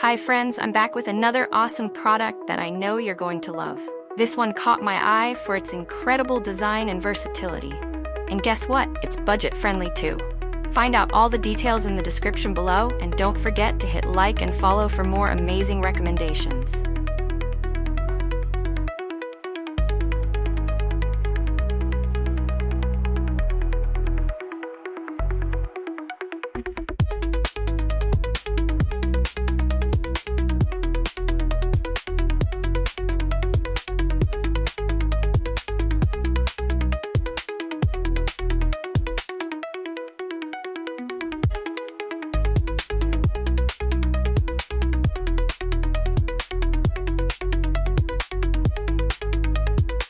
Hi friends, I'm back with another awesome product that I know you're going to love. This one caught my eye for its incredible design and versatility. And guess what? It's budget-friendly too. Find out all the details in the description below, and don't forget to hit like and follow for more amazing recommendations.